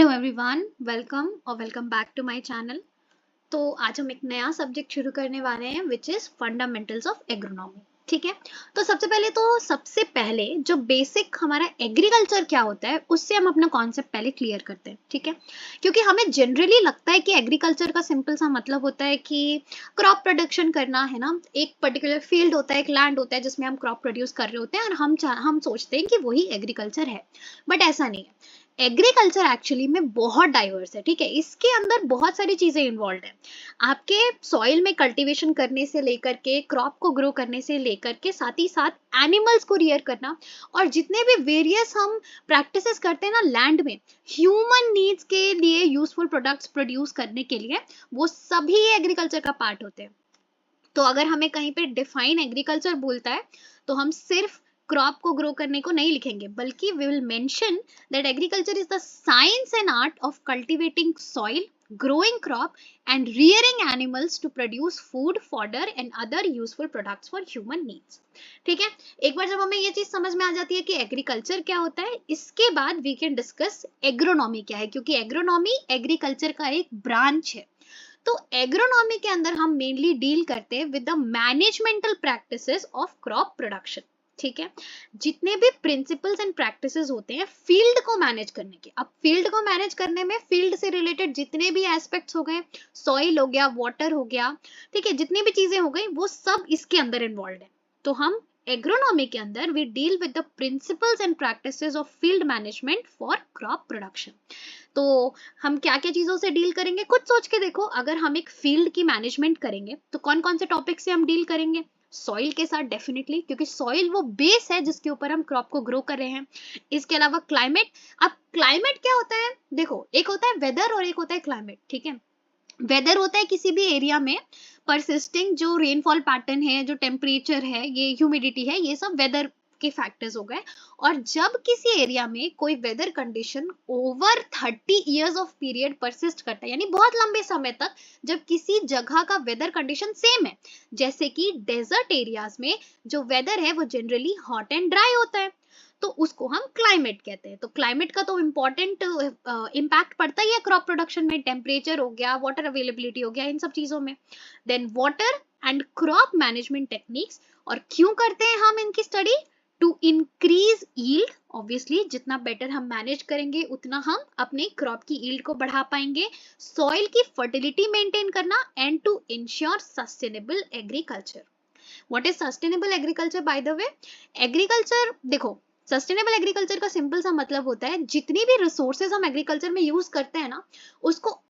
Hello everyone, welcome और welcome back to my channel. तो आज हम एक नया सब्जेक्ट शुरू करने वाले हैं which is fundamentals of agronomy. ठीक है, तो सबसे पहले जो बेसिक हमारा एग्रीकल्चर क्या होता है उससे हम अपना कॉन्सेप्ट पहले क्लियर करते हैं। ठीक है, क्योंकि हमें जनरली लगता है कि एग्रीकल्चर का सिंपल सा मतलब होता है कि क्रॉप प्रोडक्शन करना है ना, एक पर्टिकुलर फील्ड होता है, एक लैंड होता है जिसमें हम क्रॉप प्रोड्यूस कर रहे होते हैं और हम सोचते हैं कि वही एग्रीकल्चर है। बट ऐसा नहीं है। एग्रीकल्चर एक्चुअली में बहुत डाइवर्स है। ठीक है, इसके अंदर बहुत सारी चीजें इन्वॉल्व है। आपके सॉइल में कल्टीवेशन करने से लेकर के क्रॉप को ग्रो करने से लेकर के साथ ही साथ एनिमल्स को रियर करना और जितने भी वेरियस हम प्रैक्टिसेस करते हैं ना लैंड में ह्यूमन नीड्स के लिए यूजफुल प्रोडक्ट्स प्रोड्यूस करने के लिए, वो सभी एग्रीकल्चर का पार्ट होते हैं। तो अगर हमें कहीं पे डिफाइन एग्रीकल्चर बोलता है तो हम सिर्फ क्रॉप को ग्रो करने को नहीं लिखेंगे, बल्कि we will mention that agriculture is the science and art of cultivating soil, growing crop and rearing animals to produce food, fodder and other useful products for human needs। ठीक है, एक बार जब हमें ये चीज समझ में आ जाती है कि एग्रीकल्चर क्या होता है, इसके बाद वी कैन डिस्कस एग्रोनॉमी क्या है, क्योंकि एग्रोनॉमी एग्रीकल्चर का एक ब्रांच है। तो एग्रोनॉमी के अंदर हम मेनली डील करते हैं with the managemental practices of crop production. ठीक है, जितने भी प्रिंसिपल्स एंड प्रैक्टिसेस होते हैं फील्ड को मैनेज करने के। अब फील्ड को मैनेज करने में फील्ड से रिलेटेड जितने भी एस्पेक्ट्स हो गए, सॉइल हो गया, वाटर हो गया, ठीक है, जितनी भी चीजें हो गई वो सब इसके अंदर इन्वॉल्व है। तो हम एग्रोनॉमी के अंदर we deal with the principles and practices of field management for crop production. तो हम क्या क्या चीजों से डील करेंगे, कुछ सोच के देखो। अगर हम एक फील्ड की मैनेजमेंट करेंगे तो कौन कौन से टॉपिक से हम डील करेंगे? सॉइल के साथ डेफिनेटली, क्योंकि सॉइल वो बेस है जिसके ऊपर हम क्रॉप को ग्रो कर रहे हैं। इसके अलावा क्लाइमेट। अब क्लाइमेट क्या होता है, देखो, एक होता है वेदर और एक होता है क्लाइमेट। ठीक है, वेदर होता है किसी भी एरिया में परसिस्टिंग जो रेनफॉल पैटर्न है, जो टेम्परेचर है, ये ह्यूमिडिटी है, ये सब वेदर के फैक्टर्स हो गए। और जब किसी एरिया में कोई weather condition over 30 years of period persist करता है, यानी बहुत लंबे समय तक जब किसी जगह का वेदर कंडीशन सेम है, जैसे कि डेजर्ट एरियाज में जो वेदर है वो जनरली हॉट एंड ड्राई होता है, तो उसको हम क्लाइमेट कहते हैं। तो क्लाइमेट का तो इम्पोर्टेंट इम्पैक्ट पड़ता ही है क्रॉप प्रोडक्शन में, टेम्परेचर हो गया, वाटर अवेलेबिलिटी हो गया, इन सब चीजों में। Then water and crop management techniques. और क्यों करते हैं हम इनकी study? To increase yield. Obviously जितना बेटर हम मैनेज करेंगे उतना हम अपने क्रॉप की यील्ड को बढ़ा पाएंगे, सॉइल की फर्टिलिटी मेंटेन करना, and to ensure sustainable agriculture. What is sustainable agriculture by the way? Agriculture, देखो, सस्टेनेबल एग्रीकल्चर का सिंपल सा मतलब होता है जितनी भी रिसोर्सेज हम एग्रीकल्चर में यूज करते हैं ना, उसको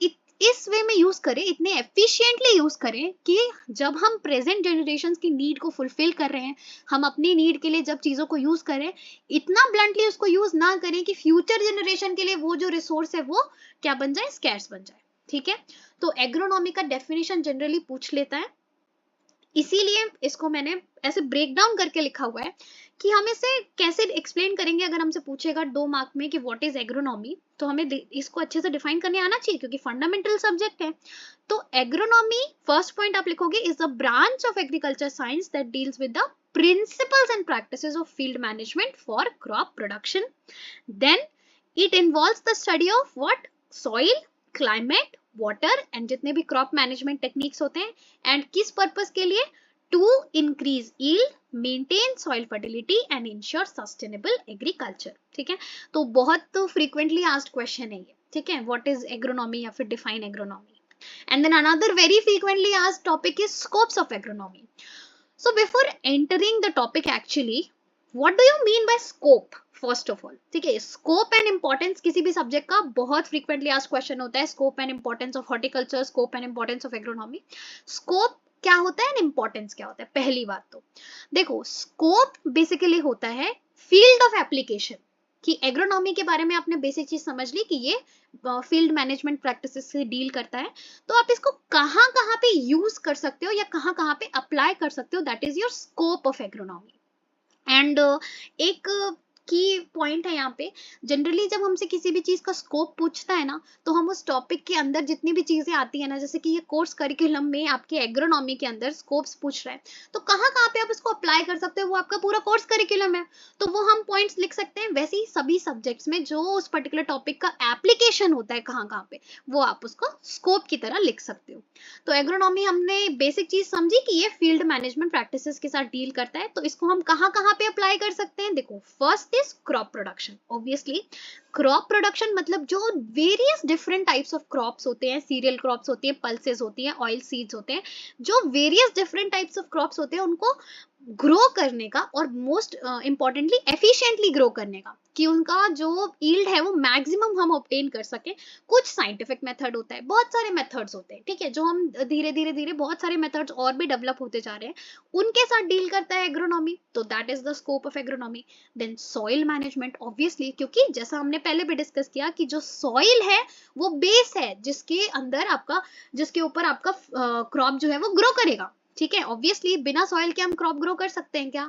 इस वे में यूज करें, इतने एफिशिएंटली यूज करें कि जब हम प्रेजेंट जनरेशन की नीड को फुलफिल कर रहे हैं, हम अपनी नीड के लिए जब चीजों को यूज करें, इतना ब्लंटली उसको यूज ना करें कि फ्यूचर जनरेशन के लिए वो जो रिसोर्स है वो क्या बन जाए? स्कैर्स बन जाए। ठीक है, तो एग्रोनॉमी का डेफिनेशन जनरली पूछ लेता है, इसीलिए इसको मैंने ऐसे ब्रेक डाउन करके लिखा हुआ है कि हम इसे कैसे एक्सप्लेन करेंगे। अगर हमसे पूछेगा 2 मार्क में कि व्हाट इज एग्रोनॉमी, तो हमें इसको अच्छे से डिफाइन करने आना चाहिए, क्योंकि फंडामेंटल सब्जेक्ट है। तो एग्रोनॉमी, फर्स्ट पॉइंट आप लिखोगे, is the branch of agriculture science that deals with the principles and practices of field management for crop production. Then it involves the study of what? Soil, climate, water and जितने भी crop management techniques होते हैं, and किस purpose के लिए? To increase yield, maintain soil fertility and ensure sustainable agriculture। ठीक है, तो बहुत frequently asked question है ये। ठीक है, what is agronomy या फिर define agronomy। And then another very frequently asked topic is scopes of agronomy। So before entering the topic actually, what do you mean by scope? First of all, ठीक है, scope and importance किसी भी subject का बहुत frequently asked question होता है। Scope and importance of horticulture, scope and importance of agronomy. Scope क्या होता है एंड इंपॉर्टेंस क्या होता है? पहली बात तो देखो, स्कोप बेसिकली होता है फील्ड ऑफ एप्लीकेशन, कि एग्रोनॉमी के बारे में आपने बेसिक चीज समझ ली कि ये फील्ड मैनेजमेंट प्रैक्टिसेस से डील करता है, तो आप इसको कहाँ कहाँ पे यूज कर सकते हो या कहाँ कहाँ पे अप्लाई कर सकते हो, that is your scope of agronomy. And एक की पॉइंट है यहाँ पे। जनरली जब हमसे किसी भी चीज का स्कोप पूछता है ना, तो हम उस टॉपिक के अंदर जितनी भी चीजें आती है ना, जैसे कि ये कोर्स करिकुलम में आपके एग्रोनॉमी के अंदर स्कोप्स पूछ रहा है, तो कहाँ कहाँ पे आप इसको अप्लाई कर सकते हो, वो आपका पूरा कोर्स करिकुलम है, तो वो हम पॉइंट्स लिख सकते हैं। वैसे ही सभी सब्जेक्ट्स में जो उस पर्टिकुलर टॉपिक का एप्लीकेशन होता है कहाँ कहाँ पे, वो आप उसको स्कोप की तरह लिख सकते हो। तो एग्रोनॉमी हमने बेसिक चीज समझी कि ये फील्ड मैनेजमेंट प्रैक्टिसेस के साथ डील करता है। तो इसको हम कहाँ कहाँ पे अप्लाई कर सकते हैं? देखो, first is crop production. Obviously crop production मतलब जो various different types of crops होते हैं, सीरियल क्रॉप्स होती है, पल्सेस होती हैं, ऑयल सीड्स होते हैं, जो various different types of crops होते हैं, उनको ग्रो करने का और मोस्ट इंपॉर्टेंटली एफिशिएंटली ग्रो करने का, कि उनका जो यील्ड है वो मैक्सिमम हम ऑब्टेन कर सके। कुछ साइंटिफिक मेथड होता है, बहुत सारे मेथड्स होते हैं, ठीक है, जो हम धीरे धीरे धीरे बहुत सारे मेथड्स और भी डेवलप होते जा रहे हैं, उनके साथ डील करता है एग्रोनॉमी। तो that is the scope of agronomy. Then soil management, obviously, क्योंकि जैसा हमने पहले भी डिस्कस किया कि जो सॉइल है वो बेस है जिसके अंदर आपका, जिसके ऊपर आपका क्रॉप जो है वो ग्रो करेगा। ठीक है, ऑब्वियसली बिना सॉइल के हम क्रॉप ग्रो कर सकते हैं क्या?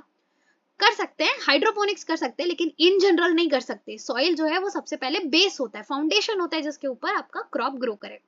कर सकते हैं, हाइड्रोपोनिक्स कर सकते हैं, लेकिन इन जनरल नहीं कर सकते। सॉइल जो है वो सबसे पहले बेस होता है, फाउंडेशन होता है, जिसके ऊपर आपका क्रॉप ग्रो करे।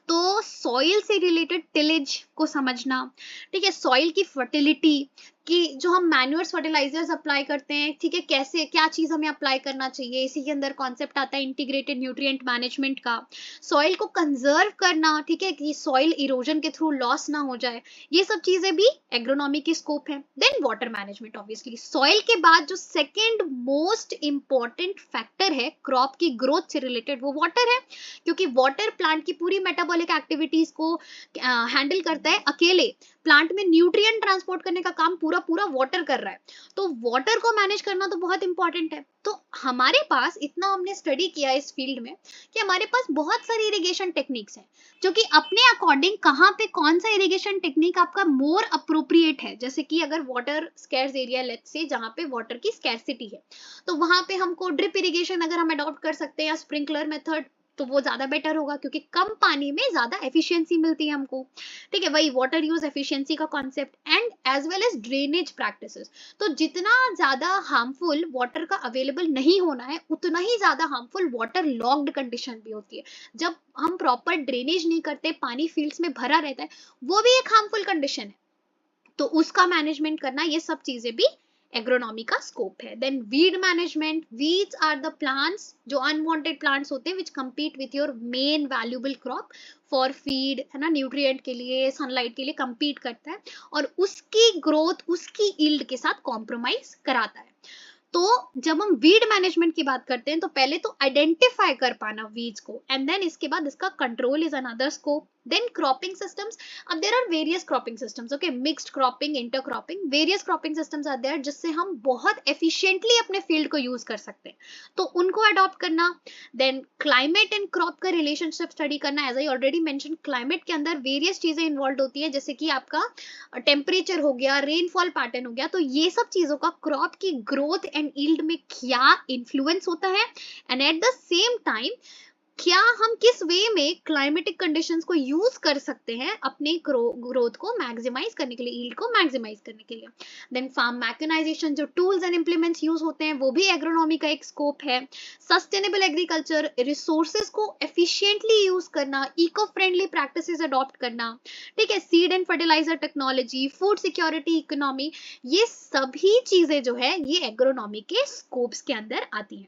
तो सॉइल से रिलेटेड टिलेज को समझना, ठीक है, सॉइल की फर्टिलिटी, कि जो हम मैन्यूअर्स फर्टिलाइजर्स अप्लाई करते हैं, ठीक है, कैसे क्या चीज हमें अप्लाई करना चाहिए, इसी के अंदर कॉन्सेप्ट आता है इंटीग्रेटेड न्यूट्रिएंट मैनेजमेंट का। सॉइल को कंजर्व करना, ठीक है, कि सॉइल इरोजन के थ्रू लॉस ना हो जाए, ये सब चीजें भी एग्रोनॉमी की स्कोप है। Then water management, obviously soil के बाद जो सेकेंड मोस्ट इंपॉर्टेंट फैक्टर है क्रॉप की ग्रोथ से रिलेटेड, वो वाटर है, क्योंकि वाटर प्लांट की पूरी मेटाबॉलिक एक्टिविटीज को हैंडल करता है। अकेले प्लांट में न्यूट्रिएंट ट्रांसपोर्ट करने का काम पूरा पूरा वाटर कर रहा है, तो वाटर को मैनेज करना तो बहुत इंपॉर्टेंट है। तो हमारे पास इतना हमने स्टडी किया इस फील्ड में कि हमारे पास बहुत सारी इरिगेशन टेक्निक्स हैं, जो कि अपने अकॉर्डिंग कहाँ पे कौन सा इरिगेशन टेक्निक आपका मोर अप्रोप्रिएट है। जैसे कि अगर water scarce area, let's say, जहाँ पे वाटर की स्कैरसिटी है, तो वहां पे हमको ड्रिप इरिगेशन अगर हम अडॉप्ट कर सकते हैं या स्प्रिंकलर मेथड, तो वो ज्यादा बेटर होगा, क्योंकि कम पानी में ज्यादा एफिशिएंसी मिलती है हमको। ठीक है, वही वाटर यूज एफिशिएंसी का concept, and as well as drainage practices. तो जितना ज्यादा हार्मफुल वाटर का अवेलेबल नहीं होना है, उतना ही ज्यादा हार्मफुल वाटर लॉक्ड कंडीशन भी होती है। जब हम प्रॉपर ड्रेनेज नहीं करते, पानी फील्ड्स में भरा रहता है, वो भी एक हार्मफुल कंडीशन है, तो उसका मैनेजमेंट करना, ये सब चीजें भी एग्रोनॉमी का स्कोप है। Then weed management, weeds are the plants, जो अनवांटेड प्लांट्स होते हैं which compete with your main valuable crop for feed, है ना, न्यूट्रिएंट के लिए, सनलाइट के लिए कंपीट करता है, और उसकी ग्रोथ, उसकी यील्ड के साथ कॉम्प्रोमाइज कराता है। तो जब हम वीड मैनेजमेंट की बात करते हैं, तो पहले तो आइडेंटिफाई कर पाना वीड्स को, एंड देन इसके बाद इसका control is another scope. Then cropping systems, अब there are various cropping systems, okay, mixed cropping, intercropping, various cropping systems are there, जिससे हम बहुत एफिशिएंटली अपने फील्ड को यूज कर सकते हैं, तो उनको अडॉप्ट करना। देन क्लाइमेट एंड क्रॉप का रिलेशनशिप स्टडी करना। As I already mention, climate के अंदर वेरियस चीजें इन्वॉल्व होती है, जैसे कि आपका टेम्परेचर हो गया, रेनफॉल पैटर्न हो गया, तो ये सब चीजों का क्रॉप की ग्रोथ एंड यील्ड में क्या इन्फ्लुएंस होता है, and eight the same time क्या हम किस वे में क्लाइमेटिक कंडीशंस को यूज कर सकते हैं अपने ग्रोथ को मैक्सिमाइज करने के लिए, यील्ड को मैक्सिमाइज करने के लिए। देन फार्म मैकेनाइजेशन, जो टूल्स एंड इंप्लीमेंट्स यूज होते हैं, वो भी एग्रोनॉमी का एक स्कोप है। सस्टेनेबल एग्रीकल्चर, रिसोर्सेज को एफिशिएंटली यूज करना, इको फ्रेंडली प्रैक्टिसेस अडॉप्ट करना, ठीक है, seed and fertiliser technology, food security economy, ये सभी चीजें जो है ये एग्रोनॉमी के स्कोप्स के अंदर आती हैं।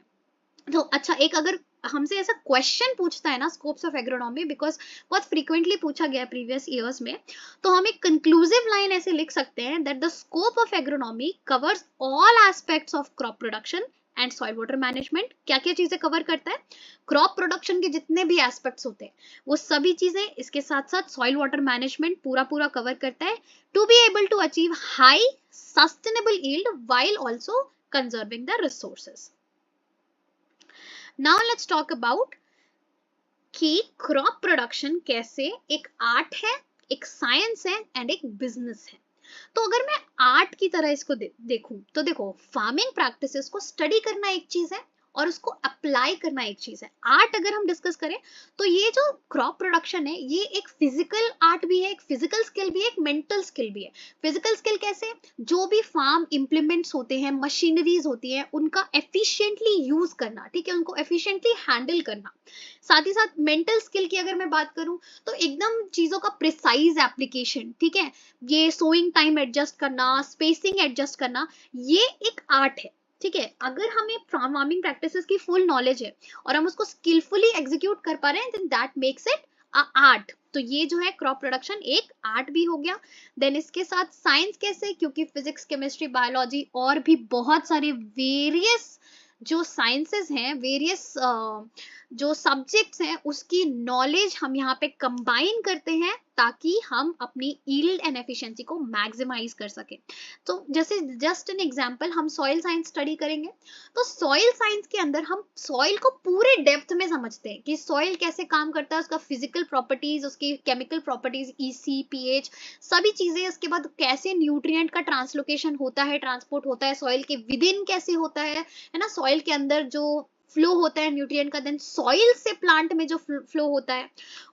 तो अच्छा, एक अगर हमसे ऐसा क्वेश्चन पूछता है ना स्कोप्स ऑफ एग्रोनॉमी, बिकॉज बहुत फ्रीक्वेंटली पूछा गया प्रीवियस ईयर्स में, तो हम एक कंक्लूसिव लाइन ऐसे लिख सकते हैं that the scope of agronomy covers all aspects of crop production and soil water management. क्या क्या चीजें कवर करता है? क्रॉप प्रोडक्शन के जितने भी एस्पेक्ट्स होते हैं वो सभी चीजें, इसके साथ साथ सॉइल वाटर मैनेजमेंट पूरा पूरा कवर करता है, to be able to achieve high sustainable yield while also conserving the resources. Now let's talk about कि क्रॉप प्रोडक्शन कैसे एक आर्ट है, एक साइंस है, एंड एक बिजनेस है। तो अगर मैं आर्ट की तरह इसको देखूं, तो देखो, फार्मिंग प्रैक्टिसेस को स्टडी करना एक चीज है, और उसको अप्लाई करना एक चीज है। आर्ट अगर हम डिस्कस करें तो ये जो क्रॉप प्रोडक्शन है ये एक फिजिकल आर्ट भी है, एक फिजिकल स्किल भी है, एक मेंटल स्किल भी है। फिजिकल स्किल कैसे, जो भी फार्म इंप्लीमेंट्स होते हैं, मशीनरीज होती हैं, उनका एफिशिएंटली यूज करना, ठीक है, उनको एफिशिएंटली हैंडल करना। साथ ही साथ मेंटल स्किल की अगर मैं बात करूं तो एकदम चीजों का प्रिसाइज एप्लीकेशन, ठीक है, ये सोइंग टाइम एडजस्ट करना, स्पेसिंग एडजस्ट करना, ये एक आर्ट है, ठीक है। अगर हमें फार्मिंग प्रैक्टिसेस की फुल नॉलेज है और हम उसको स्किलफुली एग्जीक्यूट कर पा रहे हैं, then that makes it a art. तो ये जो है क्रॉप प्रोडक्शन एक आर्ट भी हो गया। देन इसके साथ साइंस कैसे, क्योंकि फिजिक्स, केमिस्ट्री, बायोलॉजी और भी बहुत सारे वेरियस जो साइंसेस हैं, वेरियस जो सब्जेक्ट्स हैं, उसकी नॉलेज हम यहाँ पे कंबाइन करते हैं ताकि हम अपनी यील्ड एंड एफिशिएंसी को मैक्सिमाइज कर सके। तो जैसे जस्ट एन एग्जांपल, हम सॉइल साइंस स्टडी करेंगे तो सॉइल साइंस के अंदर हम सॉइल को पूरे डेप्थ में समझते हैं कि सॉइल कैसे काम करता है, उसका फिजिकल प्रॉपर्टीज, उसकी केमिकल प्रॉपर्टीज, ईसी, पीएच, सभी चीजें। उसके बाद कैसे न्यूट्रिएंट का ट्रांसलोकेशन होता है, ट्रांसपोर्ट होता है, सॉइल के विद इन कैसे होता है ना, सॉइल के अंदर जो फ्लो होता है न्यूट्रिएंट का, देन सॉइल से प्लांट में जो फ्लो होता है,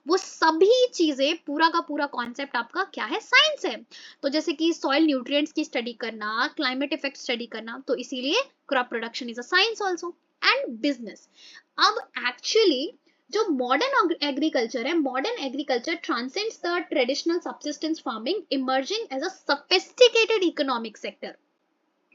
वो सभी चीजें, पूरा का पूरा कॉन्सेप्ट आपका क्या है, साइंस है। तो जैसे कि सॉइल न्यूट्रिएंट्स की स्टडी करना, क्लाइमेट इफेक्ट स्टडी करना, तो इसीलिए crop production is a science also. And business, अब एक्चुअली जो मॉडर्न एग्रीकल्चर है, modern agriculture transcends the traditional subsistence farming, emerging as a sophisticated economic sector,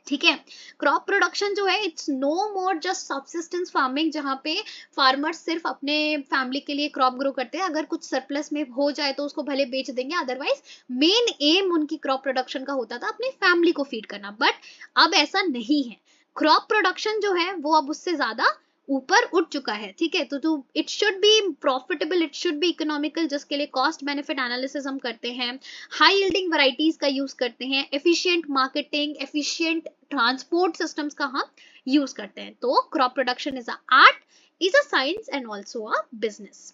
ठीक है। क्रॉप प्रोडक्शन जो है it's no more just subsistence farming, जहां पे farmers सिर्फ अपने फैमिली के लिए क्रॉप ग्रो करते हैं, अगर कुछ सरप्लस में हो जाए तो उसको भले बेच देंगे, अदरवाइज मेन एम उनकी क्रॉप प्रोडक्शन का होता था अपनी फैमिली को फीड करना। बट अब ऐसा नहीं है, क्रॉप प्रोडक्शन जो है वो अब उससे ज्यादा ऊपर उठ चुका है, ठीक है। तो it should be profitable, it should be economical, जिसके लिए कॉस्ट बेनिफिट एनालिसिस हम करते हैं, हाई यील्डिंग वैरायटीज का यूज करते हैं, efficient marketing, efficient transport systems का हम यूज करते हैं। तो crop production is a art, is a science and also a business.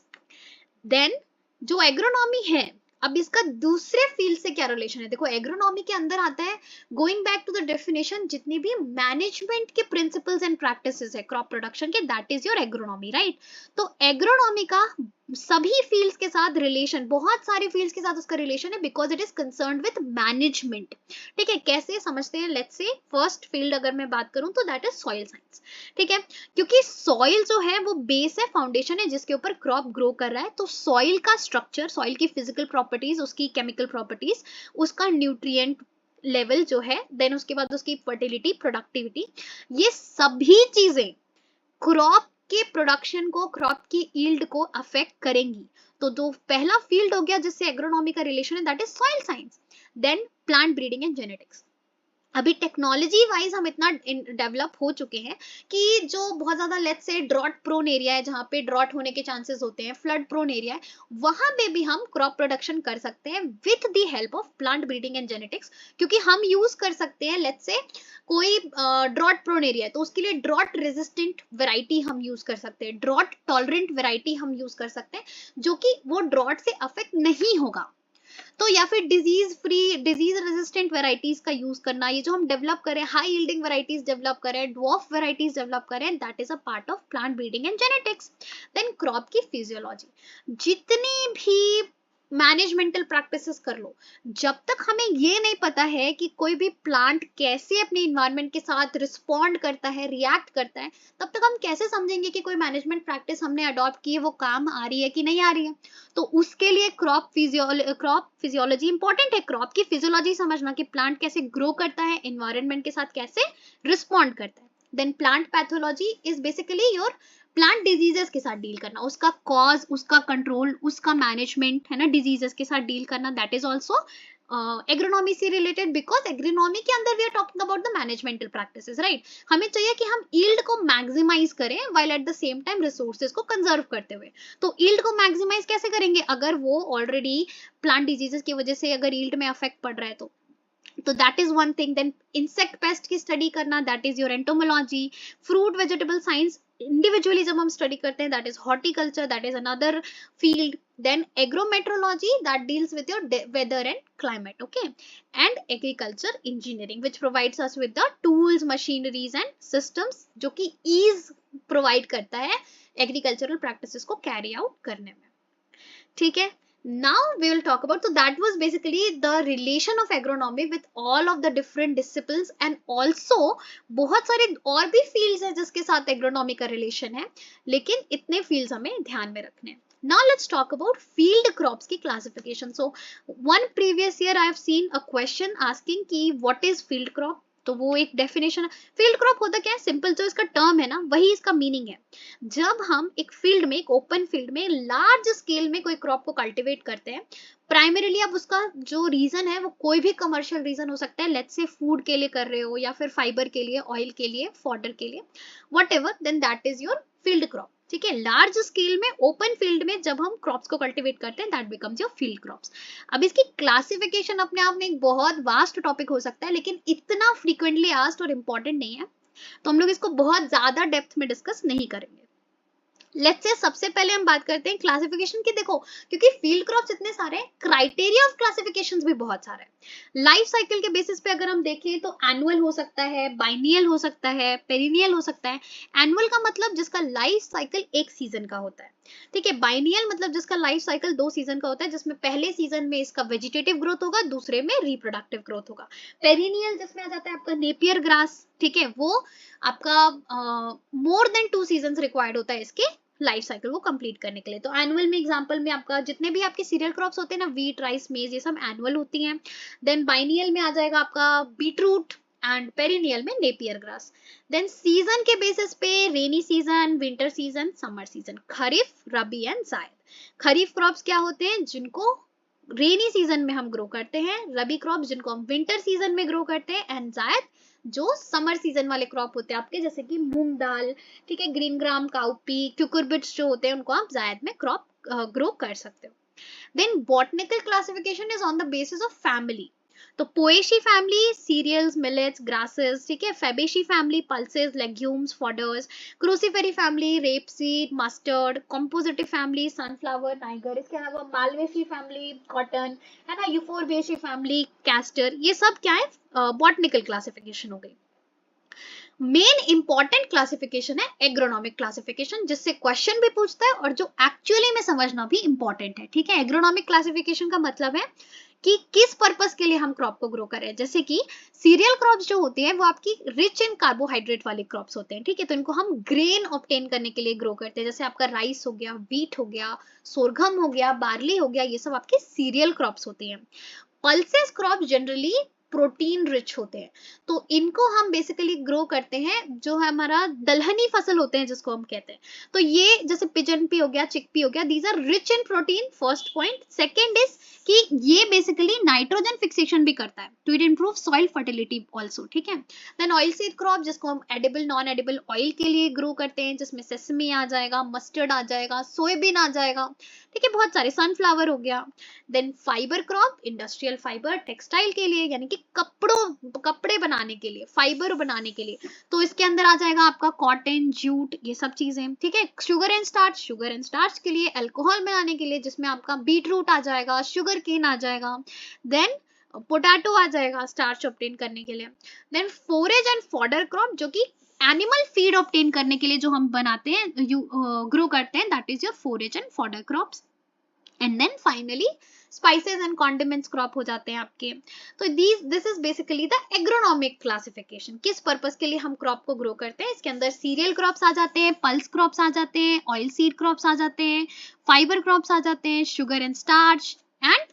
Then जो एग्रोनॉमी है, अब इसका दूसरे फील्ड से क्या रिलेशन है, देखो एग्रोनॉमी के अंदर आता है, going back to the definition, जितनी भी मैनेजमेंट के प्रिंसिपल्स एंड प्रैक्टिसेस है क्रॉप प्रोडक्शन के, that is your agronomy, right. तो एग्रोनॉमी का सभी फील्ड्स के साथ रिलेशन, बहुत सारे फील्ड्स के साथ उसका रिलेशन है, because it is concerned with management, ठीक है। कैसे समझते हैं, लेट्स से फर्स्ट फील्ड अगर मैं बात करूं तो दैट इज सॉइल साइंस, ठीक है। क्योंकि सॉइल जो है वो बेस है, फाउंडेशन है, जिसके ऊपर क्रॉप ग्रो कर रहा है। तो सॉइल का स्ट्रक्चर, सॉइल की फिजिकल प्रॉपर्टीज, उसकी केमिकल प्रॉपर्टीज, उसका न्यूट्रिएंट लेवल जो है, देन उसके बाद उसकी फर्टिलिटी, प्रोडक्टिविटी, ये सभी चीजें क्रॉप के प्रोडक्शन को, क्रॉप की यील्ड को अफेक्ट करेंगी। तो जो पहला फील्ड हो गया जिससे एग्रोनॉमी का रिलेशन है, that is soil science. Then plant breeding and genetics. अभी टेक्नोलॉजी वाइज हम इतना डेवलप हो चुके हैं कि जो बहुत ज्यादा let's say drought prone area है, जहां पे ड्रॉट होने के चांसेस होते हैं, फ्लड प्रोन एरिया है, वहां पे भी हम क्रॉप प्रोडक्शन कर सकते हैं with the help of plant breeding and genetics. क्योंकि हम यूज कर सकते हैं, लेट्स से कोई ड्रॉट प्रोन एरिया है तो उसके लिए ड्रॉट रेजिस्टेंट वेराइटी हम यूज कर सकते हैं, ड्रॉट टॉलरेंट वेराइटी हम यूज कर सकते हैं, जो कि वो ड्रॉट से अफेक्ट नहीं होगा। तो या फिर disease free, disease resistant varieties का यूज करना, ये जो हम डेवलप करें, हाई यील्डिंग वेराइटीज डेवलप करें, ड्वार्फ वेराइटीज डेवलप करें, that is a part of plant breeding and genetics. Then crop की फिजियोलॉजी, जितनी भी मैनेजमेंटल प्रैक्टिसेस कर लो, जब तक हमें ये नहीं पता है कि कोई भी प्लांट कैसे अपने इन्वायरमेंट के साथ रिस्पॉन्ड करता है, रिएक्ट करता है, तब तक हम कैसे समझेंगे कि कोई मैनेजमेंट प्रैक्टिस हमने अडॉप्ट की है वो काम आ रही है कि नहीं आ रही है। तो उसके लिए क्रॉप फिजियोलॉजी इंपॉर्टेंट है, क्रॉप की फिजियोलॉजी समझना कि प्लांट कैसे ग्रो करता है, एनवायरनमेंट के साथ कैसे रिस्पॉन्ड करता है। Then plant pathology is basically your plant diseases के साथ डील करना, उसका कॉज, उसका कंट्रोल, उसका मैनेजमेंट, है ना, डिजीजेस के साथ डील करना, दैट इज ऑल्सो एग्रोनॉमी से रिलेटेड, बिकॉज एग्रोनॉमी के अंदर we are talking about the managemental practices, right. हमें चाहिए कि हम यील्ड को मैक्सिमाइज करें while at the same time resources को कंजर्व करते हुए। तो यील्ड को मैक्सिमाइज कैसे करेंगे, अगर वो ऑलरेडी प्लांट डिजीजेस की वजह से अगर यील्ड में अफेक्ट पड़ रहा है तो that is one thing. Then insect pest की स्टडी करना, that is your entomology. Fruit vegetable science individually जब हम स्टडी करते हैं, that is horticulture, that is another field. then agrometeorology that deals with your weather and climate, okay, and agriculture engineering which provides us with the tools, machineries and systems जो कि ease provide करता है agricultural practices को carry out करने में, ठीक है. Now we will talk about, so that was basically the relation of agronomy with all of the different disciplines and also बहुत सारे और भी fields हैं जिसके साथ agronomy का relation है, लेकिन इतने fields हमें ध्यान में रखने हैं. Now let's talk about field crops की classification. So one previous year I have seen a question asking कि what is field crop, तो वो एक डेफिनेशन. फील्ड क्रॉप होता क्या है, सिंपल जो इसका टर्म है ना वही इसका मीनिंग है. जब हम एक फील्ड में, एक ओपन फील्ड में लार्ज स्केल में कोई क्रॉप को कल्टीवेट करते हैं, प्राइमरीली अब उसका जो रीजन है वो कोई भी कमर्शियल रीजन हो सकता है, लेट्स से फूड के लिए कर रहे हो या फिर फाइबर के लिए, ऑयल के लिए, फॉडर के लिए, whatever, then that is your field crop, ठीक है. लार्ज स्केल में ओपन फील्ड में जब हम क्रॉप्स को कल्टीवेट करते हैं that becomes your field crops. अब इसकी क्लासिफिकेशन अपने आप में एक बहुत वास्ट टॉपिक हो सकता है, लेकिन इतना फ्रीक्वेंटली आस्क्ड और इंपॉर्टेंट नहीं है, तो हम लोग इसको बहुत ज्यादा डेप्थ में डिस्कस नहीं करेंगे. लेट्स से सबसे पहले हम बात करते हैं क्लासिफिकेशन की. देखो, क्योंकि फील्ड क्रॉप्स इतने सारे, क्राइटेरिया ऑफ क्लासिफिकेशंस भी बहुत सारे हैं. लाइफ साइकिल के बेसिस पे अगर हम देखें तो एनुअल हो सकता है, बाइनियल हो सकता है, पेरिनियल हो सकता है. एनुअल का मतलब जिसका लाइफ साइकिल एक सीजन का होता है, ठीक है. बाइनियल मतलब जिसका लाइफ साइकिल 2 सीजन का होता है, जिसमें पहले सीजन में इसका वेजिटेटिव ग्रोथ होगा, दूसरे में रिप्रोडक्टिव ग्रोथ होगा. पेरिनियल जिसमें आ जाता है आपका नेपियर ग्रास, ठीक है, वो आपका मोर देन 2 सीजन रिक्वायर्ड होता है इसके लाइफ साइकिल को कंप्लीट करने के लिए. तो एनुअल में एग्जांपल में आपका जितने भी आपके सीरियल क्रॉप्स होते हैं ना, व्हीट, राइस, मेज, ये सब एनुअल होती हैं. देन बाइनियल में आ जाएगा आपका बीटरूट एंड पेरिनियल में नेपियर ग्रास. देन सीजन के बेसिस पे rainy season, winter season, summer season, kharif, rabi and जायद. खरीफ क्रॉप्स क्या होते हैं, जिनको रेनी सीजन में हम ग्रो करते हैं, रबी क्रॉप्स जिनको हम विंटर सीजन में ग्रो करते हैं, एंड जायद जो समर सीजन वाले क्रॉप होते हैं आपके, जैसे कि मूंग दाल, ठीक है, ग्रीन ग्राम, काउपी, क्यूकुरबिट्स जो होते हैं उनको आप जायद में क्रॉप ग्रो कर सकते हो. Then botanical classification is on the basis of family. तो Poaceae family, cereals, millets, grasses, ठीक है. Fabaceae family, pulses, legumes, fodders. Cruciferae family, rapeseed, mustard. Compositae family, sunflower, niger. इसके अलावा मालवेसी फैमिली, कॉटन, है ना. Euphorbiaceae family, castor. ये सब क्या है, बॉटनिकल क्लासिफिकेशन हो गई. मेन इंपॉर्टेंट क्लासिफिकेशन है एग्रोनॉमिक क्लासिफिकेशन, जिससे क्वेश्चन भी पूछता है और जो एक्चुअली में समझना भी इंपॉर्टेंट है, ठीक है. एग्रोनॉमिक क्लासिफिकेशन का मतलब है कि किस पर्पस के लिए हम क्रॉप को ग्रो करें. जैसे कि सीरियल क्रॉप्स जो होती हैं वो आपकी रिच इन कार्बोहाइड्रेट वाली क्रॉप्स होते हैं, ठीक है. तो इनको हम ग्रेन ऑब्टेन करने के लिए ग्रो करते हैं, जैसे आपका राइस हो गया, व्हीट हो गया, सोरघम हो गया, बार्ली हो गया, ये सब आपकी सीरियल क्रॉप्स होती हैं. Pulses crop generally protein rich होते हैं, तो इनको हम बेसिकली ग्रो करते हैं, जो है हमारा दलहनी फसल होते हैं जिसको हम कहते हैं. तो ये जैसे पिजन पी हो गया, चिकपी हो गया, these are rich in protein, first point. Second is कि ये बेसिकली नाइट्रोजन फिक्सेशन भी करता है, to it improve soil fertility also, ठीक है. देन ऑयल सीड क्रॉप जिसको हम एडिबल, नॉन एडिबल ऑयल के लिए ग्रो करते हैं, जिसमें सेसमी आ जाएगा, मस्टर्ड आ जाएगा, सोयाबीन आ जाएगा, ठीक है, बहुत सारे, सनफ्लावर हो गया. Then fibre crop, industrial fibre, textile के लिए, यानी कि कपड़े बनाने के लिए, फाइबर बनाने के लिए, तो इसके अंदर आ जाएगा आपका कॉटन, जूट, ये सब चीजें, ठीक है. शुगर एंड स्टार्च के लिए, अल्कोहल बनाने के लिए, जिसमें आपका बीट रूट आ जाएगा, शुगर केन आ जाएगा. देन पोटैटो आ जाएगा स्टार्च ऑब्टेन करने के लिए. Then forage and fodder crop, जो कि एनिमल फीड ऑब्टेन करने के लिए जो हम बनाते हैं, ग्रो करते हैं, that is your forage and fodder crops. And then finally spices and condiments crop हो जाते हैं आपके. तो this is basically the agronomic classification, किस पर्पस के लिए हम क्रॉप को ग्रो करते हैं. इसके अंदर सीरियल क्रॉप्स आ जाते हैं, पल्स क्रॉप्स आ जाते हैं, ऑयल सीड क्रॉप्स आ जाते हैं, फाइबर क्रॉप्स आ जाते हैं, sugar and starch, and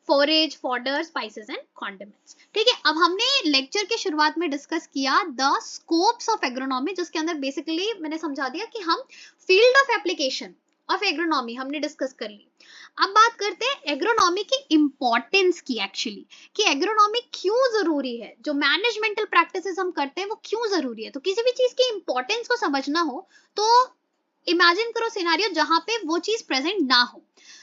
forage, fodder, spices and condiments, ठीक है. अब हमने लेक्चर के शुरुआत में डिस्कस किया द स्कोप्स ऑफ एग्रोनॉमी, जिसके अंदर बेसिकली मैंने समझा दिया कि हम field of application of agronomy हमने डिस्कस कर ली. अब बात करते हैं एग्रोनॉमी की इंपॉर्टेंस की, एक्चुअली कि एग्रोनॉमी क्यों जरूरी है, जो मैनेजमेंटल प्रैक्टिसेस हम करते हैं वो क्यों जरूरी है. तो किसी भी चीज की इंपॉर्टेंस को समझना हो तो इमेजिन करो सिनेरियो जहां पे वो चीज प्रेजेंट ना हो.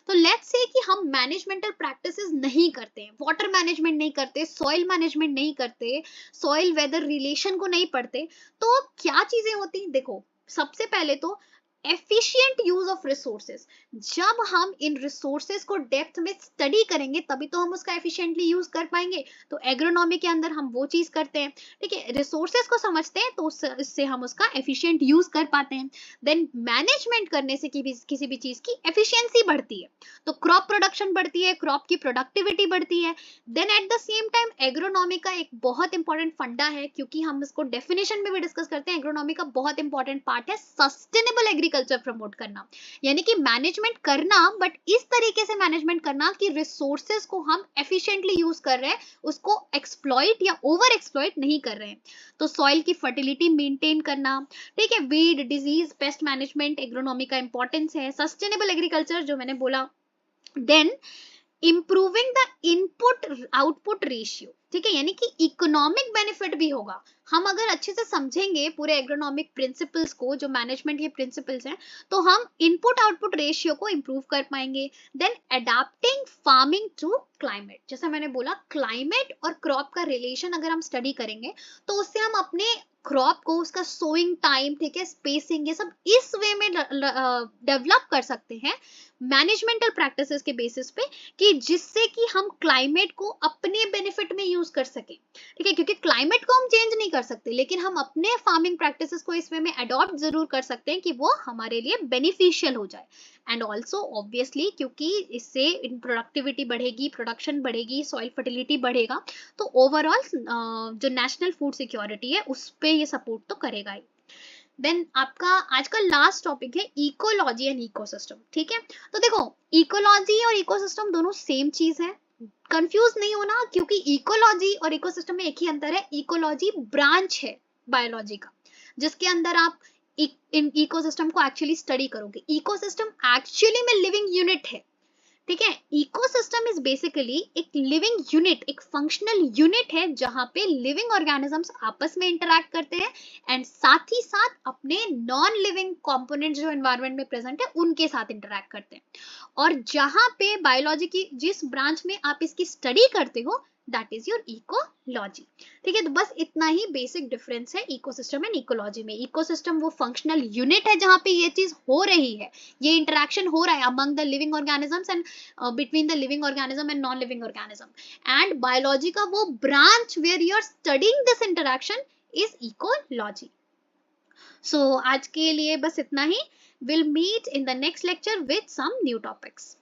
तो लेट्स से कि हम मैनेजमेंटल प्रैक्टिसेस नहीं करते हैं, वाटर मैनेजमेंट नहीं करते, सॉइल मैनेजमेंट नहीं करते, सॉइल वेदर रिलेशन को नहीं पढ़ते, तो क्या चीजें होती. देखो, सबसे पहले तो एफिशिएंट यूज ऑफ रिसोर्सेज। जब हम इन रिसोर्सेज को डेप्थ में स्टडी करेंगे तभी तो हम उसका एफिशिएंटली यूज कर पाएंगे। तो एग्रोनॉमी के अंदर हम वो चीज करते हैं, ठीक है, रिसोर्सेज को समझते हैं तो इससे हम उसका एफिशिएंट यूज कर पाते हैं। देन मैनेजमेंट करने से किसी भी चीज की एफिशिएंसी बढ़ती है, तो क्रॉप प्रोडक्शन बढ़ती है, क्रॉप की प्रोडक्टिविटी बढ़ती है। Then at the same time agronomy का एक बहुत इंपॉर्टेंट फंडा है, क्योंकि हम इसको डेफिनेशन में भी डिस्कस करते हैं, एग्रोनॉमी का बहुत इंपॉर्टेंट पार्ट है सस्टेनेबल एग्रीकल्चर प्रमोट करना, यानी कि मैनेजमेंट करना, बट इस तरीके से मैनेजमेंट करना कि रिसोर्सेज को हम एफिशिएंटली यूज कर रहे हैं, उसको एक्सप्लॉइट या ओवर एक्सप्लॉइट नहीं कर रहे हैं। तो सॉइल की फर्टिलिटी मेंटेन करना, ठीक है, weed disease pest management agronomy का इंपॉर्टेंस है, सस्टेनेबल एग्रीकल्चर जो मैंने बोला। Then improving the input output ratio, ठीक है, यानी कि इकोनॉमिक बेनिफिट भी होगा। हम अगर अच्छे से समझेंगे पूरे एग्रोनॉमिक प्रिंसिपल्स को, जो मैनेजमेंट के प्रिंसिपल्स हैं, तो हम इनपुट आउटपुट रेशियो को इंप्रूव कर पाएंगे। Then adapting farming to climate, जैसा मैंने बोला क्लाइमेट और क्रॉप का रिलेशन अगर हम स्टडी करेंगे तो उससे हम अपने क्रॉप को, उसका सोइंग टाइम, ठीक है, स्पेसिंग, ये सब इस वे में डेवलप कर सकते हैं मैनेजमेंटल प्रैक्टिसेस के बेसिस पे, कि जिससे कि हम क्लाइमेट को अपने बेनिफिट में यूज कर सके, ठीक है, क्योंकि क्लाइमेट को हम चेंज नहीं कर सकते, लेकिन हम अपने फार्मिंग प्रैक्टिसेस को इस वे में अडॉप्ट जरूर कर सकते हैं कि वो हमारे लिए बेनिफिशियल हो जाए। एंड ऑल्सो ऑब्वियसली क्योंकि इससे इन प्रोडक्टिविटी बढ़ेगी, प्रोडक्शन बढ़ेगी, सॉइल फर्टिलिटी बढ़ेगा, तो ओवरऑल जो नेशनल फूड सिक्योरिटी है उस पर ये सपोर्ट तो करेगा ही। देन आपका आज का लास्ट टॉपिक है इकोलॉजी एंड इकोसिस्टम, ठीक है। तो देखो इकोलॉजी और इकोसिस्टम दोनों सेम चीज है, कंफ्यूज नहीं होना, क्योंकि इकोलॉजी और इकोसिस्टम में एक ही अंतर है, इकोलॉजी ब्रांच है बायोलॉजी का, जिसके अंदर आप इन इकोसिस्टम को एक्चुअली स्टडी करोगे। इकोसिस्टम एक्चुअली में लिविंग यूनिट है, ठीक है। इकोसिस्टम इज बेसिकली एक लिविंग यूनिट, एक फंक्शनल यूनिट है जहां पे लिविंग ऑर्गेनिजम्स आपस में इंटरैक्ट करते हैं एंड साथ ही साथ अपने नॉन लिविंग कंपोनेंट्स जो एनवायरनमेंट में प्रेजेंट है उनके साथ इंटरैक्ट करते हैं। और जहां पे बायोलॉजी की जिस ब्रांच में आप इसकी स्टडी करते हो दैट इज योर इकोलॉजी, ठीक है। तो बस इतना ही बेसिक डिफरेंस है इकोसिस्टम एंड इकोलॉजी में। इकोसिस्टम वो फंक्शनल यूनिट है जहां पे ये चीज हो रही है, ये इंटरेक्शन हो रहा है among the living organisms and between the living organism and non-living organism, and biology का वो branch where you are studying this interaction is ecology. So आज के लिए बस इतना ही, we'll meet in the next lecture with some new topics.